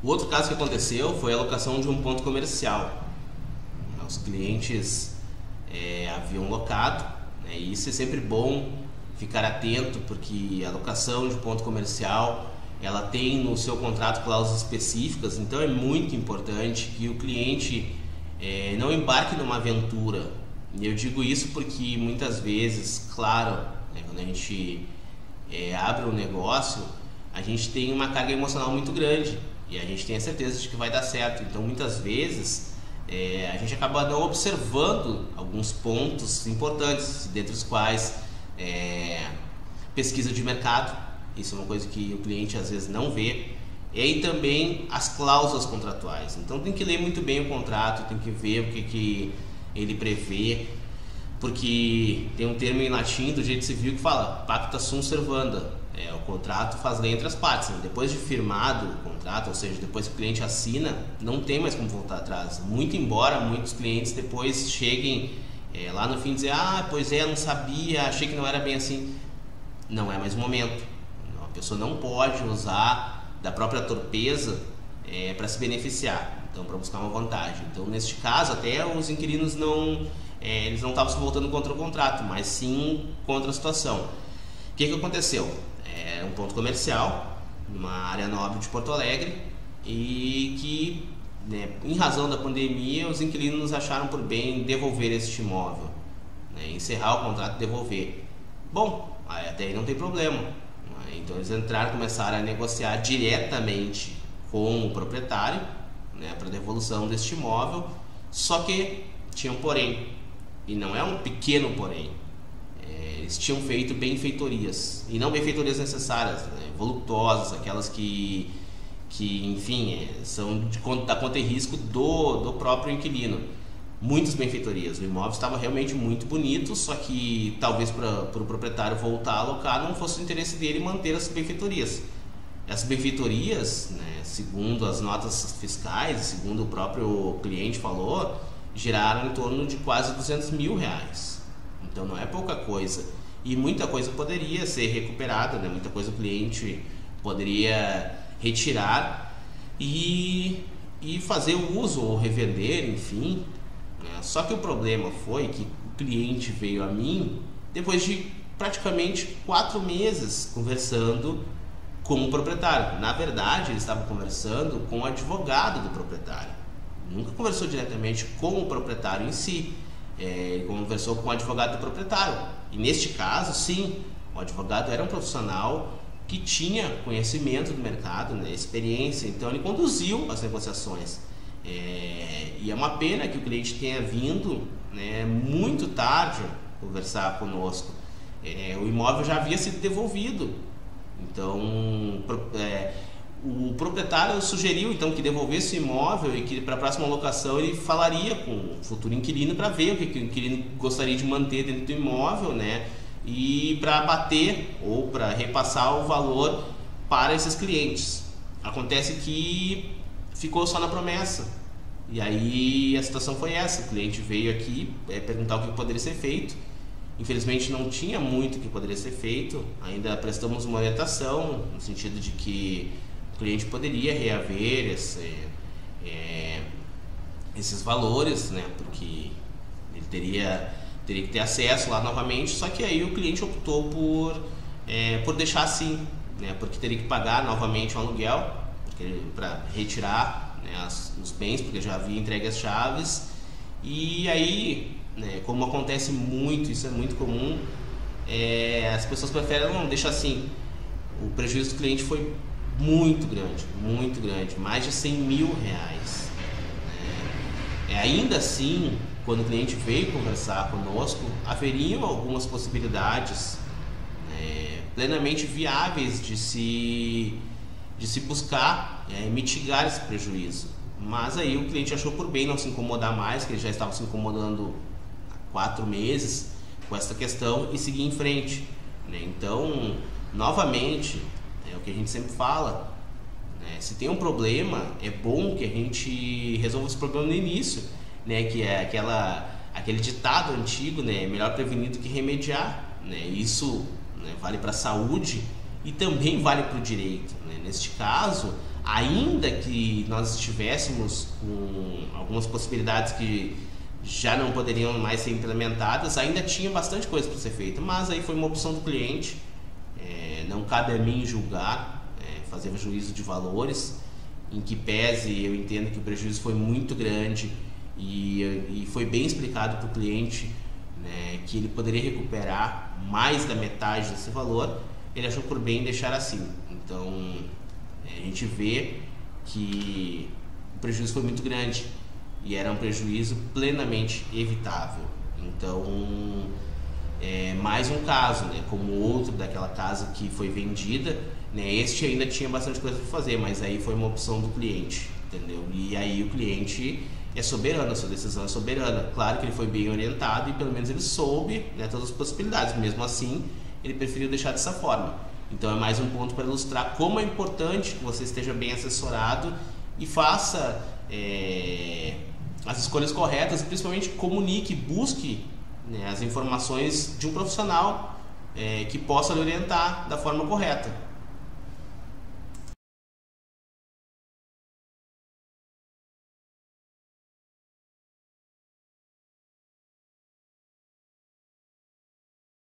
O outro caso que aconteceu foi a locação de um ponto comercial. Os clientes haviam locado, né, e isso é sempre bom ficar atento, porque a locação de ponto comercial ela tem no seu contrato cláusulas específicas, então é muito importante que o cliente não embarque numa aventura. E eu digo isso porque muitas vezes, claro, né, quando a gente abre um negócio, a gente tem uma carga emocional muito grande e a gente tem a certeza de que vai dar certo. Então muitas vezes a gente acaba não observando alguns pontos importantes, dentre os quais pesquisa de mercado. Isso é uma coisa que o cliente às vezes não vê. E aí também as cláusulas contratuais. Então tem que ler muito bem o contrato, tem que ver o que ele prevê, porque tem um termo em latim do direito civil que fala pacta sunt servanda. O contrato faz lei entre as partes, né? Depois de firmado o contrato, ou seja, depois que o cliente assina, não tem mais como voltar atrás. Muito embora muitos clientes depois cheguem lá no fim e dizer, pois não sabia, achei que não era bem assim. Não é mais o momento. A pessoa não pode usar da própria torpeza para se beneficiar, então para buscar uma vantagem. Então neste caso até os inquilinos eles não estavam se voltando contra o contrato, mas sim contra a situação. O que aconteceu? Um ponto comercial numa área nobre de Porto Alegre e que, né, em razão da pandemia, os inquilinos acharam por bem devolver este imóvel, né, encerrar o contrato e devolver. Bom, até aí não tem problema. Então eles entraram, começaram a negociar diretamente com o proprietário, né, para devolução deste imóvel, só que tinha um porém, e não é um pequeno porém. Eles tinham feito benfeitorias, e não benfeitorias necessárias, né, voluptuosas, aquelas que enfim, são da conta e risco do próprio inquilino. Muitas benfeitorias, o imóvel estava realmente muito bonito, só que talvez para o proprietário voltar a alocar não fosse o interesse dele manter as benfeitorias. Essas benfeitorias, né, segundo as notas fiscais, segundo o próprio cliente falou, giraram em torno de quase R$200 mil. Então não é pouca coisa. E muita coisa poderia ser recuperada, né? Muita coisa o cliente poderia retirar e fazer o uso ou revender, enfim. Só que o problema foi que o cliente veio a mim depois de praticamente 4 meses conversando com o proprietário. Na verdade, ele estava conversando com o advogado do proprietário. Nunca conversou diretamente com o proprietário em si. Ele conversou com o advogado do proprietário. E neste caso, sim, o advogado era um profissional que tinha conhecimento do mercado, né, experiência. Então ele conduziu as negociações. E é uma pena que o cliente tenha vindo, né, muito tarde conversar conosco. O imóvel já havia sido devolvido. Então o proprietário sugeriu então que devolvesse o imóvel e que para a próxima locação ele falaria com o futuro inquilino para ver o que o inquilino gostaria de manter dentro do imóvel, né, e para abater ou para repassar o valor para esses clientes. Acontece que ficou só na promessa. E aí a situação foi essa, o cliente veio aqui perguntar o que poderia ser feito. Infelizmente não tinha muito que poderia ser feito, ainda prestamos uma orientação no sentido de que o cliente poderia reaver esses valores, né, porque ele teria que ter acesso lá novamente, só que aí o cliente optou por deixar assim, né, porque teria que pagar novamente o aluguel para retirar, né, os bens, porque já havia entregue as chaves. E aí, né, como acontece muito, isso é muito comum, as pessoas preferem, não, deixa assim. O prejuízo do cliente foi muito grande, mais de R$100 mil. Ainda assim, quando o cliente veio conversar conosco, haveriam algumas possibilidades plenamente viáveis de se buscar mitigar esse prejuízo. Mas aí o cliente achou por bem não se incomodar mais, que ele já estava se incomodando há 4 meses com essa questão, e seguir em frente, né? Então, novamente, é o que a gente sempre fala, né? Se tem um problema, é bom que a gente resolva esse problema no início, né? Que é aquele ditado antigo, né? Melhor prevenir do que remediar, né? Isso, né, vale para a saúde e também vale para o direito, né? Neste caso, ainda que nós estivéssemos com algumas possibilidades que já não poderiam mais ser implementadas, ainda tinha bastante coisa para ser feita, mas aí foi uma opção do cliente. Não cabe a mim julgar, fazer juízo de valores, em que pese eu entendo que o prejuízo foi muito grande e foi bem explicado para o cliente, né, que ele poderia recuperar mais da metade desse valor. Ele achou por bem deixar assim. Então a gente vê que o prejuízo foi muito grande e era um prejuízo plenamente evitável. Então mais um caso, né, como outro daquela casa que foi vendida, né, este ainda tinha bastante coisa para fazer, mas aí foi uma opção do cliente, entendeu? E aí o cliente é soberano, a sua decisão é soberana. Claro que ele foi bem orientado e pelo menos ele soube, né, todas as possibilidades, mesmo assim ele preferiu deixar dessa forma. Então é mais um ponto para ilustrar como é importante que você esteja bem assessorado e faça as escolhas corretas, principalmente comunique, busque, né, as informações de um profissional que possa lhe orientar da forma correta.